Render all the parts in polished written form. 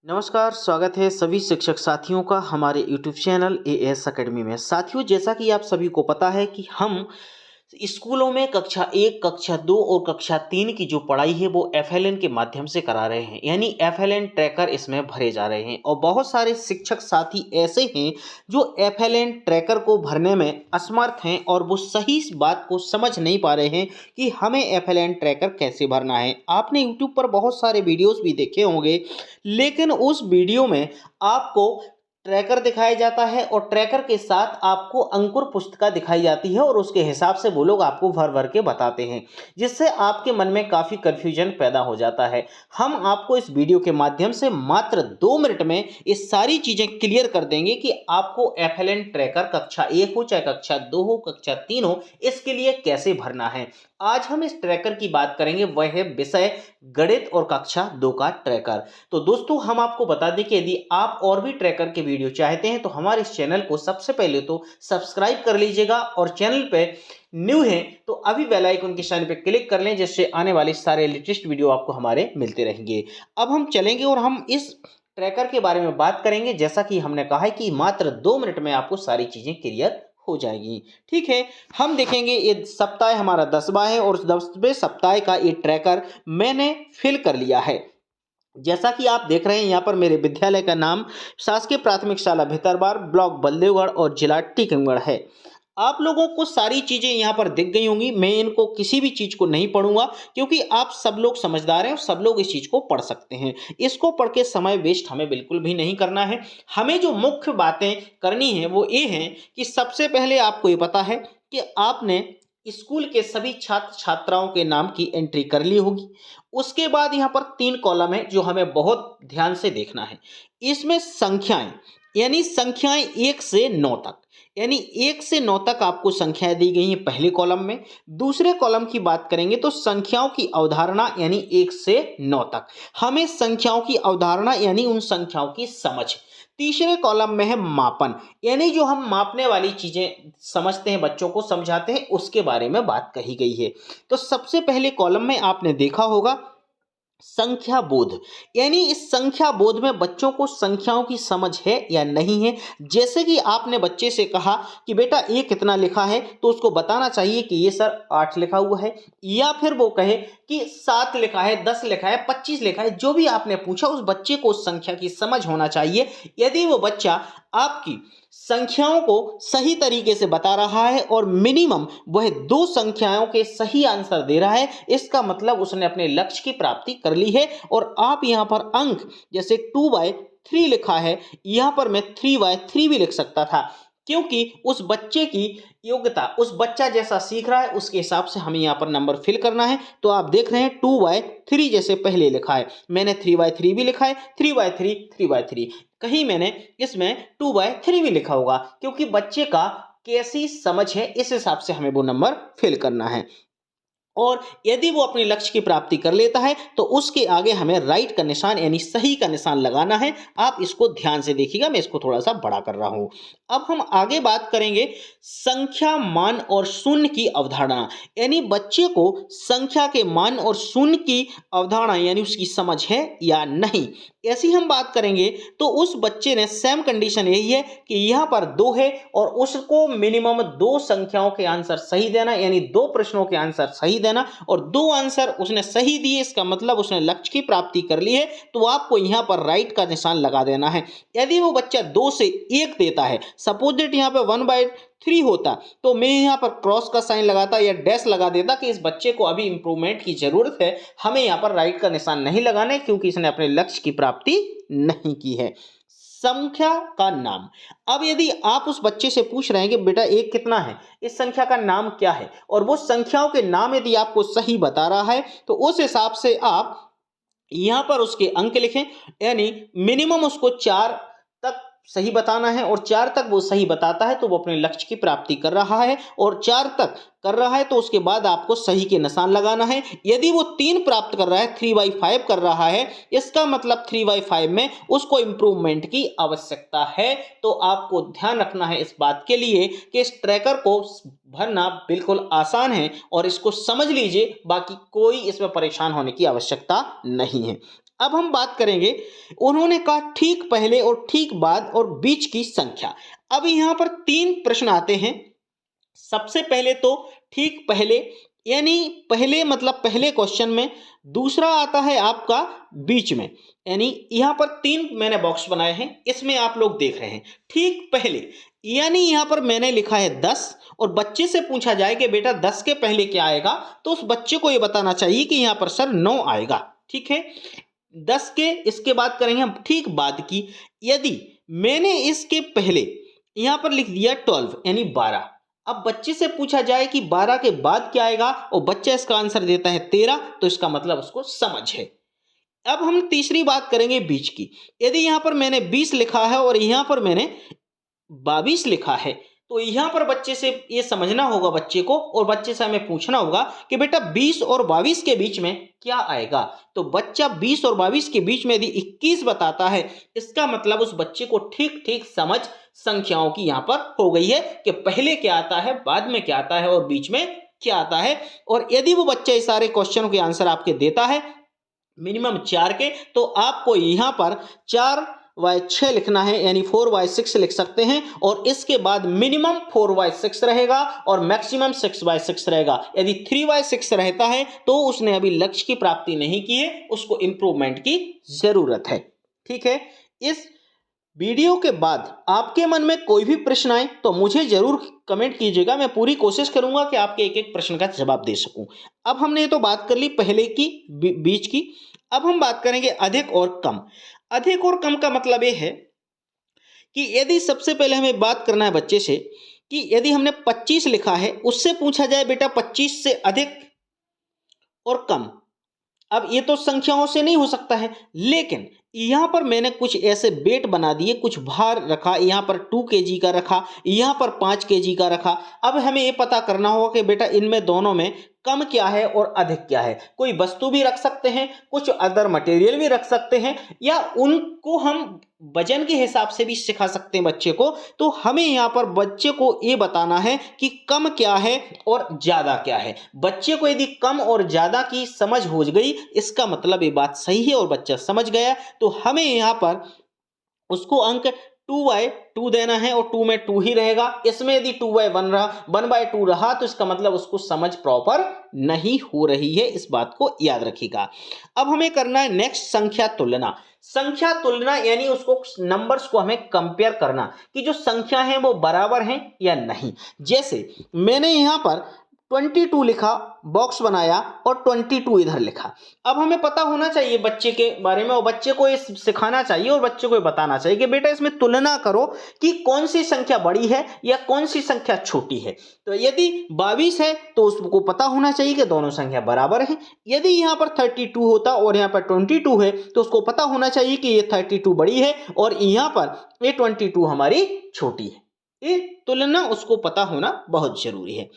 नमस्कार, स्वागत है सभी शिक्षक साथियों का हमारे YouTube चैनल एएस एकेडमी में। साथियों, जैसा कि आप सभी को पता है कि हम स्कूलों में कक्षा 1, कक्षा 2 और कक्षा 3 की जो पढ़ाई है वो एफएलएन के माध्यम से करा रहे हैं, यानी एफएलएन ट्रैकर इसमें भरे जा रहे हैं। और बहुत सारे शिक्षक साथी ऐसे हैं जो एफएलएन ट्रैकर को भरने में असमर्थ हैं और वो सही इस बात को समझ नहीं पा रहे हैं कि हमें एफएलएन ट्रैकर कैसे भरना है। आपने यूट्यूब पर बहुत सारे वीडियोस भी देखे होंगे, लेकिन उस वीडियो में आपको ट्रैकर दिखाया जाता है और ट्रैकर के साथ आपको अंकुर पुस्तिका दिखाई जाती है और उसके हिसाब से वो लोग आपको भर भर के बताते हैं, जिससे आपके मन में काफ़ी कन्फ्यूजन पैदा हो जाता है। हम आपको इस वीडियो के माध्यम से मात्र 2 मिनट में ये सारी चीज़ें क्लियर कर देंगे कि आपको एफएलएन ट्रैकर कक्षा 1 हो चाहे कक्षा 2 हो कक्षा 3 हो, इसके लिए कैसे भरना है। आज हम इस ट्रैकर की बात करेंगे, वह है विषय गणित और कक्षा 2 का ट्रैकर। तो दोस्तों, हम आपको बता दें कि यदि आप और भी ट्रैकर के वीडियो चाहते हैं तो हमारे इस चैनल को सबसे पहले तो सब्सक्राइब कर लीजिएगा और चैनल पे न्यू हैं तो अभी बेल आइकन के निशान पे क्लिक कर लें, जिससे आने वाले सारे लेटेस्ट वीडियो आपको हमारे मिलते रहेंगे। अब हम चलेंगे और हम इस ट्रैकर के बारे में बात करेंगे। जैसा कि हमने कहा है कि मात्र 2 मिनट में आपको सारी चीज़ें क्लियर हो जाएगी। ठीक है, हम देखेंगे ये सप्ताह हमारा 10वां है और 10वें सप्ताह का ये ट्रैकर मैंने फिल कर लिया है। जैसा कि आप देख रहे हैं, यहाँ पर मेरे विद्यालय का नाम शासकीय प्राथमिक शाला भितरवार, ब्लॉक बलदेवगढ़ और जिला टीकमगढ़ है। आप लोगों को सारी चीज़ें यहाँ पर दिख गई होंगी। मैं इनको किसी भी चीज़ को नहीं पढ़ूंगा, क्योंकि आप सब लोग समझदार हैं और सब लोग इस चीज़ को पढ़ सकते हैं। इसको पढ़ के समय वेस्ट हमें बिल्कुल भी नहीं करना है। हमें जो मुख्य बातें करनी है वो ये हैं कि सबसे पहले आपको ये पता है कि आपने स्कूल के सभी छात्र छात्राओं के नाम की एंट्री कर ली होगी। उसके बाद यहाँ पर 3 कॉलम है जो हमें बहुत ध्यान से देखना है। इसमें संख्याएं, यानी संख्याएं 1 से 9 तक, यानी 1 से 9 तक आपको संख्याएं दी गई हैं पहले कॉलम में। दूसरे कॉलम की बात करेंगे तो संख्याओं की अवधारणा, यानी 1 से 9 तक हमें संख्याओं की अवधारणा यानी उन संख्याओं की समझ। तीसरे कॉलम में है मापन, यानी जो हम मापने वाली चीजें समझते हैं, बच्चों को समझाते हैं, उसके बारे में बात कही गई है। तो सबसे पहले कॉलम में आपने देखा होगा संख्या बोध, यानी इस संख्या बोध में बच्चों को संख्याओं की समझ है या नहीं है। जैसे कि आपने बच्चे से कहा कि बेटा ये कितना लिखा है, तो उसको बताना चाहिए कि ये सर 8 लिखा हुआ है, या फिर वो कहे कि 7 लिखा है, 10 लिखा है, 25 लिखा है। जो भी आपने पूछा, उस बच्चे को उस संख्या की समझ होना चाहिए। यदि वो बच्चा आपकी संख्याओं को सही तरीके से बता रहा है और मिनिमम वह 2 संख्याओं के सही आंसर दे रहा है, इसका मतलब उसने अपने लक्ष्य की प्राप्ति कर ली है। और आप यहाँ पर अंक, जैसे 2/3 लिखा है, यहाँ पर मैं 3/3 भी लिख सकता था, क्योंकि उस बच्चे की योग्यता, उस बच्चा जैसा सीख रहा है उसके हिसाब से हमें यहाँ पर नंबर फिल करना है। तो आप देख रहे हैं 2/3 जैसे पहले लिखा है, मैंने 3/3 भी लिखा है, 3/3, 3/3, कहीं मैंने इसमें 2/3 भी लिखा होगा, क्योंकि बच्चे का कैसी समझ है इस हिसाब से हमें वो नंबर फिल करना है। और यदि वो अपने लक्ष्य की प्राप्ति कर लेता है तो उसके आगे हमें राइट का निशान, यानी सही का निशान लगाना है। आप इसको ध्यान से देखिएगा, मैं इसको थोड़ा सा बड़ा कर रहा हूं। अब हम आगे बात करेंगे संख्या, मान और शून्य की अवधारणा, यानी बच्चे को संख्या के मान और शून्य की अवधारणा यानी उसकी समझ है या नहीं। ऐसी हम बात करेंगे तो उस बच्चे ने सेम कंडीशन यही है कि यहाँ पर 2 है और उसको मिनिमम 2 संख्याओं के आंसर सही देना, यानी 2 प्रश्नों के आंसर सही देना, और 2 आंसर उसने सही दिए, इसका मतलब उसने लक्ष्य की प्राप्ति कर ली है। तो आपको यहाँ पर राइट का निशान लगा देना है। यदि वो बच्चा 2 से 1 देता है, सपोज दैट यहाँ पे 1/3 होता, तो मैं यहाँ पर क्रॉस का साइन लगाता या डैश लगा देता कि इस बच्चे को अभी इंप्रूवमेंट की जरूरत है, हमें यहाँ पर राइट का निशान नहीं लगाना है, क्योंकि इसने अपने लक्ष्य की प्राप्ति नहीं की है। संख्या का नाम, अब यदि आप उस बच्चे से पूछ रहे हैं कि बेटा 1 कितना है, इस संख्या का नाम क्या है, और वो संख्याओं के नाम यदि आपको सही बता रहा है, तो उस हिसाब से आप यहां पर उसके अंक लिखें, यानी मिनिमम उसको 4 तक सही बताना है, और 4 तक वो सही बताता है तो वो अपने लक्ष्य की प्राप्ति कर रहा है, और 4 तक कर रहा है तो उसके बाद आपको सही के निशान लगाना है। यदि वो 3 प्राप्त कर रहा है, 3/5 कर रहा है, इसका मतलब 3/5 में उसको इंप्रूवमेंट की आवश्यकता है। तो आपको ध्यान रखना है इस बात के लिए कि इस ट्रैकर को भरना बिल्कुल आसान है और इसको समझ लीजिए, बाकी कोई इसमें परेशान होने की आवश्यकता नहीं है। अब हम बात करेंगे, उन्होंने कहा ठीक पहले और ठीक बाद और बीच की संख्या। अब यहाँ पर 3 प्रश्न आते हैं। सबसे पहले तो ठीक पहले, यानी पहले मतलब पहले क्वेश्चन में, दूसरा आता है आपका बीच में, यानी यहाँ पर 3 मैंने बॉक्स बनाए हैं, इसमें आप लोग देख रहे हैं ठीक पहले, यानी यहाँ पर मैंने लिखा है 10 और बच्चे से पूछा जाए कि बेटा 10 के पहले क्या आएगा, तो उस बच्चे को ये बताना चाहिए कि यहाँ पर सर 9 आएगा। ठीक है, 10 के इसके बाद करेंगे हम ठीक बाद की। यदि मैंने इसके पहले यहाँ पर लिख दिया 12 यानी 12, अब बच्चे से पूछा जाए कि 12 के बाद क्या आएगा और बच्चा इसका आंसर देता है 13, तो इसका मतलब उसको समझ है। अब हम तीसरी बात करेंगे बीच की। यदि यहाँ पर मैंने 20 लिखा है और यहाँ पर मैंने 22 लिखा है, तो यहाँ पर बच्चे से ये समझना होगा बच्चे को, और बच्चे से हमें पूछना होगा कि बेटा 20 और 22 के बीच में क्या आएगा। तो बच्चा 20 और 22 के बीच में यदि 21 बताता है, इसका मतलब उस बच्चे को ठीक ठीक समझ संख्याओं की यहाँ पर हो गई है कि पहले क्या आता है, बाद में क्या आता है और बीच में क्या आता है। और यदि वो बच्चा इस सारे क्वेश्चनों के आंसर आपके देता है मिनिमम 4 के, तो आपको यहाँ पर 4/6 लिखना है, यानी 4/6 लिख सकते हैं, और इसके बाद मिनिमम 4/6 रहेगा और मैक्सिमम 6/6 रहेगा। यदि 3/6 रहता है तो उसने अभी लक्ष्य की प्राप्ति नहीं की है, उसको इंप्रूवमेंट की जरूरत है। ठीक है, इस वीडियो के बाद आपके मन में कोई भी प्रश्न आए तो मुझे जरूर कमेंट कीजिएगा, मैं पूरी कोशिश करूंगा कि आपके एक एक प्रश्न का जवाब दे सकूं। अब हमने ये तो बात कर ली पहले की, बीच की। अब हम बात करेंगे अधिक और कम। अधिक और कम का मतलब ये है कि यदि सबसे पहले हमें बात करना है बच्चे से कि यदि हमने 25 लिखा है, उससे पूछा जाए बेटा 25 से अधिक और कम। अब ये तो संख्याओं से नहीं हो सकता है, लेकिन यहां पर मैंने कुछ ऐसे वेट बना दिए, कुछ भार रखा, यहां पर 2 kg का रखा, यहां पर 5 kg का रखा। अब हमें ये पता करना होगा कि बेटा इनमें दोनों में कम क्या है और अधिक क्या है। कोई वस्तु भी रख सकते हैं, कुछ अदर मटेरियल भी रख सकते हैं, या उनको हम वजन के हिसाब से भी सिखा सकते हैं बच्चे को। तो हमें यहाँ पर बच्चे को ये बताना है कि कम क्या है और ज्यादा क्या है। बच्चे को यदि कम और ज्यादा की समझ हो गई, इसका मतलब ये बात सही है और बच्चा समझ गया, तो हमें यहाँ पर उसको अंक 2/2 देना है, और 2 में 2 ही रहेगा। इसमें यदि 2/1 रहा, 1/2 रहा, तो इसका मतलब उसको समझ प्रॉपर नहीं हो रही है, इस बात को याद रखिएगा। अब हमें करना है नेक्स्ट संख्या तुलना। संख्या तुलना यानी उसको नंबर्स को हमें कंपेयर करना कि जो संख्या है वो बराबर हैं या नहीं। जैसे मैंने यहाँ पर 22 लिखा, बॉक्स बनाया, और 22 इधर लिखा। अब हमें पता होना चाहिए बच्चे के बारे में, और बच्चे को ये सिखाना चाहिए और बच्चे को ये बताना चाहिए कि बेटा इसमें तुलना करो कि कौन सी संख्या बड़ी है या कौन सी संख्या छोटी है। तो यदि 22 है तो उसको पता होना चाहिए कि दोनों संख्या बराबर है। यदि यहाँ पर 32 होता और यहाँ पर 22 है, तो उसको पता होना चाहिए कि ये 32 बड़ी है और यहाँ पर ये 22 हमारी छोटी है। ये तुलना उसको पता होना बहुत जरूरी है।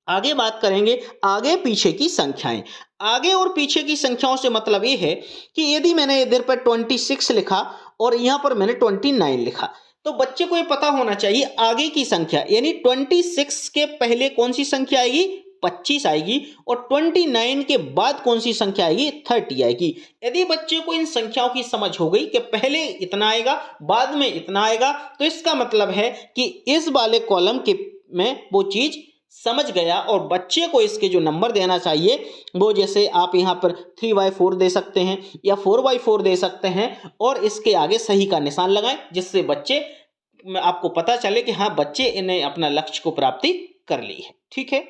आगे बात करेंगे आगे पीछे की संख्याएं। आगे और पीछे की संख्याओं से मतलब ये है कि यदि मैंने इधर पर 26 लिखा और यहां पर मैंने 29 लिखा, तो बच्चे को ये पता होना चाहिए आगे की संख्या, यानी 26 के पहले कौन सी संख्या आएगी, 25 आएगी, और 29 के बाद कौन सी संख्या आएगी, 30 आएगी। यदि बच्चे को इन संख्याओं की समझ हो गई कि पहले इतना आएगा बाद में इतना आएगा, तो इसका मतलब है कि इस वाले कॉलम के में वो चीज समझ गया, और बच्चे को इसके जो नंबर देना चाहिए वो, जैसे आप यहाँ पर 3/4 दे सकते हैं या 4/4 दे सकते हैं, और इसके आगे सही का निशान लगाएं, जिससे बच्चे आपको पता चले कि हाँ बच्चे ने अपना लक्ष्य को प्राप्ति कर ली है। ठीक है,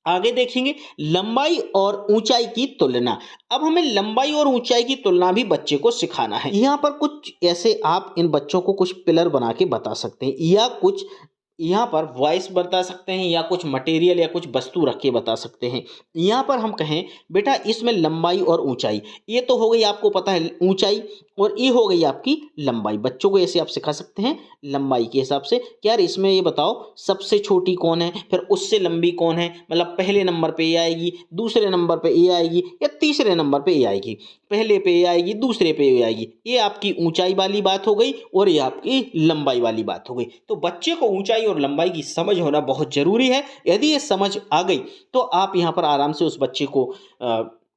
आगे देखेंगे लंबाई और ऊंचाई की तुलना। अब हमें लंबाई और ऊंचाई की तुलना भी बच्चे को सिखाना है। यहाँ पर कुछ ऐसे आप इन बच्चों को कुछ पिलर बना के बता सकते हैं, या कुछ यहाँ पर वॉइस बता सकते हैं, या कुछ मटेरियल या कुछ वस्तु रख के बता सकते हैं। यहाँ पर हम कहें बेटा इसमें लंबाई और ऊंचाई, ये तो हो गई आपको पता है ऊंचाई, और ये हो गई आपकी लंबाई। बच्चों को ऐसे आप सिखा सकते हैं लंबाई के हिसाब से कि यार इसमें ये बताओ सबसे छोटी कौन है, फिर उससे लंबी कौन है, मतलब पहले नंबर पे ये आएगी, दूसरे नंबर पे ये आएगी, या तीसरे नंबर पे ये आएगी, पहले पे ये आएगी, दूसरे पे ये आएगी। ये आपकी ऊंचाई वाली बात हो गई, और ये आपकी लंबाई वाली बात हो गई। तो बच्चे को ऊंचाई और लंबाई की समझ होना बहुत जरूरी है। यदि ये समझ आ गई तो आप यहाँ पर आराम से उस बच्चे को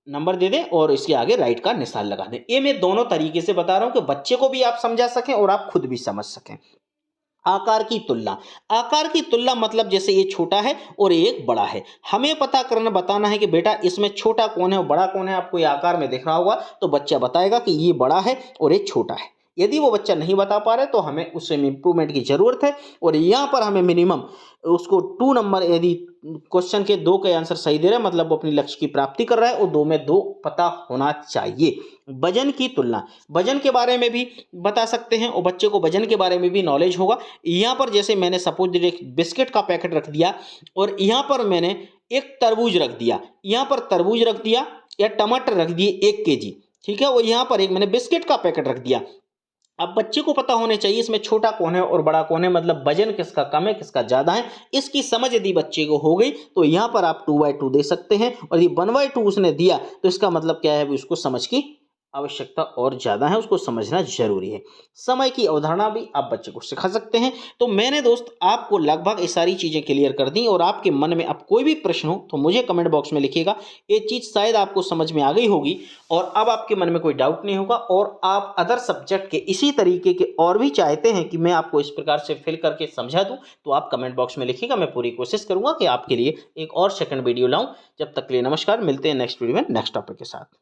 नंबर दे दें और इसके आगे राइट का निशान लगा दें। ये मैं दोनों तरीके से बता रहा हूं कि बच्चे को भी आप समझा सकें और आप खुद भी समझ सकें। आकार की तुलना। आकार की तुलना मतलब जैसे ये छोटा है और ये एक बड़ा है, हमें पता करना बताना है कि बेटा इसमें छोटा कौन है और बड़ा कौन है। आपको ये आकार में दिख रहा होगा तो बच्चा बताएगा कि ये बड़ा है और ये छोटा है। यदि वो बच्चा नहीं बता पा रहा है तो हमें उसमें इंप्रूवमेंट की जरूरत है। और यहाँ पर हमें मिनिमम उसको 2 नंबर, यदि क्वेश्चन के 2 के आंसर सही दे रहे हैं मतलब वो अपनी लक्ष्य की प्राप्ति कर रहा है, और 2 में 2 पता होना चाहिए। वजन की तुलना, वजन के बारे में भी बता सकते हैं और बच्चे को वजन के बारे में भी नॉलेज होगा। यहाँ पर जैसे मैंने सपोज एक बिस्किट का पैकेट रख दिया और यहाँ पर मैंने एक तरबूज रख दिया, यहाँ पर तरबूज रख दिया या टमाटर रख दिए 1 केजी, ठीक है। और यहाँ पर एक मैंने बिस्किट का पैकेट रख दिया। अब बच्चे को पता होने चाहिए इसमें छोटा कौन है और बड़ा कौन है, मतलब वजन किसका कम है किसका ज्यादा है। इसकी समझ यदि बच्चे को हो गई तो यहाँ पर आप 2/2 दे सकते हैं, और यदि 1/2 उसने दिया तो इसका मतलब क्या है, अभी उसको समझ की आवश्यकता और ज्यादा है, उसको समझना जरूरी है। समय की अवधारणा भी आप बच्चे को सिखा सकते हैं। तो मैंने दोस्त आपको लगभग ये सारी चीजें क्लियर कर दी, और आपके मन में अब कोई भी प्रश्न हो तो मुझे कमेंट बॉक्स में लिखिएगा। ये चीज शायद आपको समझ में आ गई होगी और अब आपके मन में कोई डाउट नहीं होगा, और आप अदर सब्जेक्ट के इसी तरीके के और भी चाहते हैं कि मैं आपको इस प्रकार से फिल करके समझा दूं तो आप कमेंट बॉक्स में लिखिएगा। मैं पूरी कोशिश करूंगा कि आपके लिए एक और सेकंड वीडियो लाऊं। जब तक के लिए नमस्कार, मिलते हैं नेक्स्ट वीडियो में नेक्स्ट टॉपिक के साथ।